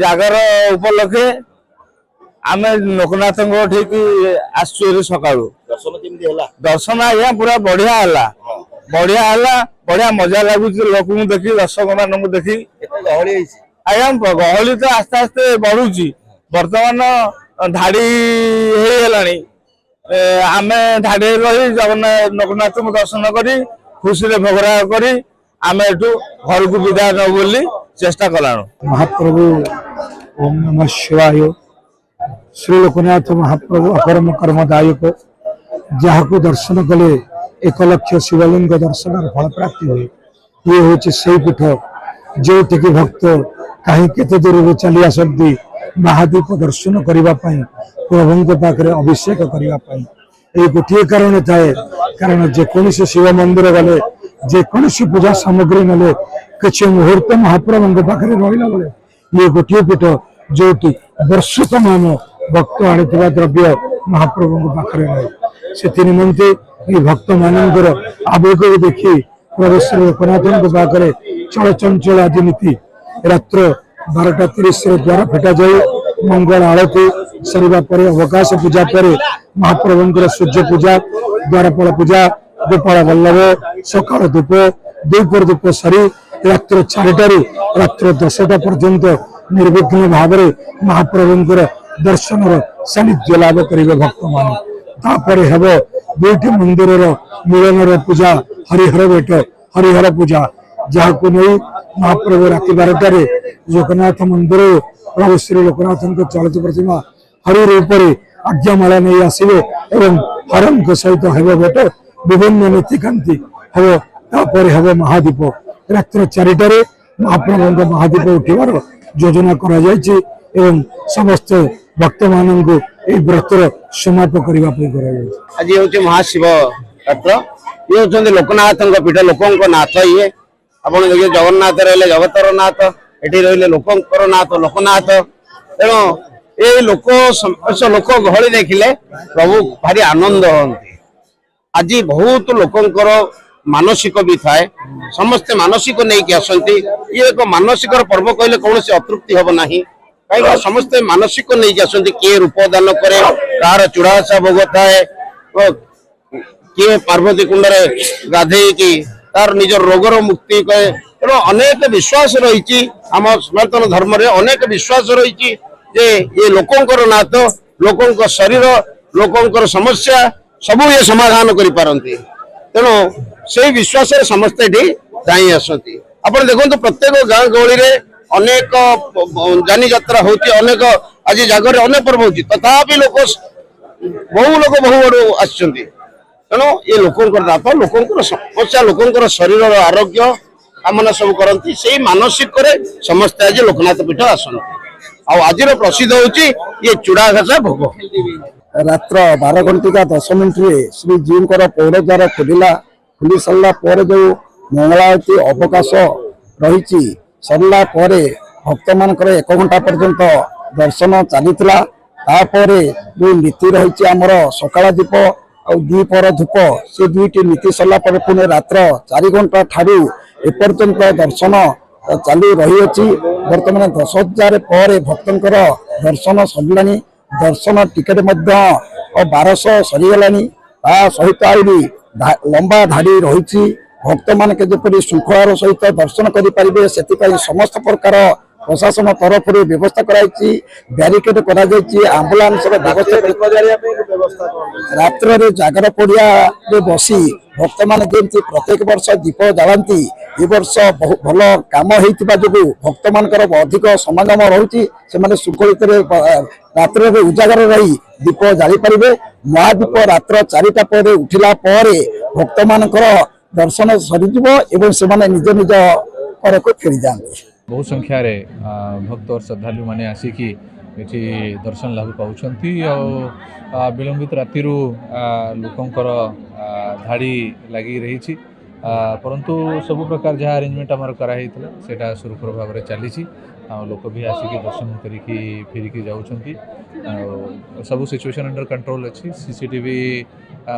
ଜାଗର ଉପଲକ୍ଷେ ଆମେ ଲୋକନାଥଙ୍କ ଠିକ ଆସଛୁ ସକାଳୁ। ଦର୍ଶନ ଆଜ୍ଞା ପୁରା ବଢିଆ ହେଲା ବଢିଆ ମଜା ଲାଗୁଛି ଲୋକଙ୍କୁ ଦେଖି ଦର୍ଶକ ମାନଙ୍କୁ ଦେଖି। ଆଜ୍ଞା ଗହଳି ତ ଆସ୍ତେ ଆସ୍ତେ ବଢୁଛି ବର୍ତ୍ତମାନ ଧାଡି ହେଇଗଲାଣି। ଆମେ ଧାଡିରେ ରହି ଜଗନ୍ନାଥ ଲୋକନାଥଙ୍କୁ ଦର୍ଶନ କରି ଖୁସିରେ ଭୋଗରାଗ କରି ଆମେ ଏଠୁ ଘରକୁ ବିଦାୟ ନେବୁ ବୋଲି ଚେଷ୍ଟା କଲାଣି। महाप्रभु ओम नमः शिवाय श्री लोकनाथ महाप्रभु अपरम कर्मदायक जहाँ को दर्शन कले 1 लाख शिवलिंग दर्शन फल प्राप्ति हुए। ये हूँ से पीठ जो टिकी भक्त कहीं केते दूर चली आसती महादीप दर्शन करने प्रभु पाखे अभिषेक करने। ये गोटे कारण थाए कारण जेकोसी शिव मंदिर गले जेकोसी पूजा सामग्री ने किसी मुहूर्त महाप्रभु पाखे रहा बेले ये गोटे पीठ जो वर्ष तमाम भक्त आनी द्रव्य महाप्रभु पाखे रहे से निमंते ये भक्त मानकर आवेग देखी प्रभु श्री लोकनाथ पाखे चलचंचल आदि नीति रात्र 12:30 द्वार फिटा जाए मंगल आरती सरिबा परे अवकाश पूजा पर महाप्रभु सूर्य पूजा द्वारपाल पूजा गोपाल वल्लभ सकाल धूप द्विपर धूप सरी रात्र 4टारू रात्र 10टा पर्यंत निर्विघ्न भाव महाप्रभुंर दर्शन सानिध्य लाभ करेंगे भक्त मान। तापर हेब 2टी मंदिर मिलन पूजा हरिहर भेट हरिहर पूजा जहाँ को नहीं महाप्रभु राति 12टार जगन्नाथ मंदिर प्रभु श्री लोकनाथ चलित प्रतिमा हरि रूप आज्ञामाला नहीं आसवे एवं हरम सहित हेब भेट विभिन्न नीतिकांति हम तापर हेब महादीप रात्र 4टार महाप्रभु महादीप उठार योजना करा जायछि एवं समस्त भक्त मानन को ए व्रतर समाप्त करने आज हूँ महाशिव रात्र ये हूँ लोकनाथ पीठ लोकों नाथ ये आप देखिए जगन्नाथ रहे जगतर नाथ ये रही लोकर नाथ लोकनाथ तेणु ये लोक लोक गहली देखिले प्रभु भारी आनंद हमें। आज बहुत लोकंकर मानसिक भी थाए समस्ते मानसिक नहीं आसती ये एक मानसिक पर्व कहले कौन से अतृप्ति हम ना कहीं समस्ते मानसिक नहीं आसती किए रूपदान करे कार चूड़ासा भोग थाए किए पार्वती कुंड गाधे की तार निज रोगर मुक्ति कहे तेणु अनेक विश्वास रही आम सनातन धर्म रे अनेक विश्वास रही ये लोकंकर नाथ लोकंकर शरीर लोकंकर समस्या सबू ये समाधान करि पारंती तेणु से विश्वास समस्ते जाई आसती। आप देखो प्रत्येक गाँ गहली रे अनेक जानी यात्रा होती अनेक आज जगह अनेक पर्व होती तथापि लोक बहु बड़ू आसुच्च तेणु ये लोकंकर दात लोकंकर समस्या लोकंकर शरीर आरोग्य कामना सब करती से मानसिक समस्ते आज लोकनाथ पीठ आसती। आज प्रसिद्ध होची ये चूड़ा घासा भोग रात्र 12:10 श्री जी पौड़ द्वार खुली सरला जो मंगलावती अवकाश रही सरला भक्त मान 1 घंटा पर्यंत दर्शन चलीला जो नीति रही आमर सकाळ दीप और द्विपर धूप से 2टी नीति सरला पुणे रात्र 4 घंटा ठारू एपर्यंत दर्शन चालू रही अच्छी बर्तमान 10,000 पर भक्तर दर्शन सरला दर्शन टिकेट 1200 सरीगला सहित आई लंबा धाड़ी रही भक्त मान के जपरी श्रृंखलार सहित दर्शन करें से समस्त प्रकार प्रशासन तरफ व्यवस्था कराई ब्यारिकेड आंबुलांस व्यवस्था रात्र जागर पड़िया बसी भक्त मान जमी प्रत्येक वर्ष दीप जाती ए वर्ष भल कम होता जो भक्त मान अधिक समागम रही से श्रृंखलित रात्र उजागर रही दीप जाली पारे महादीप रात्र 4टा पर उठिला भक्त मान दर्शन सरीज एवं से निज निज घर को फेरी जाते। बहु संख्या रे भक्त और श्रद्धालु माने आसिकी एठी दर्शन लाभ पाउछंती आ विलंबित राति लोकंकर धाड़ी लगी रही परंतु सब प्रकार जहाँ अरेंजमेंट आमर कराई सेटा सुरक्षित भाव में चली लोक भी आसिकी दर्शन करिकी फेरिकी जाउछंती सब सिचुएशन अंडर कंट्रोल अच्छी सीसीटीवी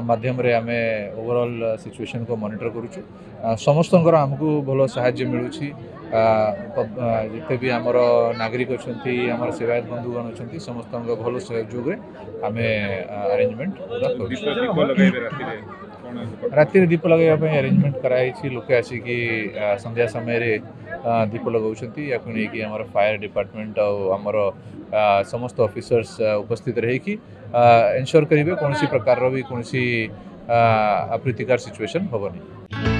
माध्यम रे आमे ओवरऑल सिचुएशन को मॉनिटर करूछु समस्त आमको भल साहाय्य मिलूची जिते भी आमर नागरिक अच्छा आम सेवायत बंधुगण अच्छा समस्त भल सहयोग आम अरेंजमेंट राति दीप लगे अरेंजमेंट कराई लोके आसिकी संध्या समय रे दीप लगाउछंती या नहीं आम फायर डिपार्टमेंट आमर समस्त ऑफिसर्स उपस्थित रही एनश्योर करेंगे कौन प्रकार भी कौन अप्रीतिकार सिचुएशन हेनी।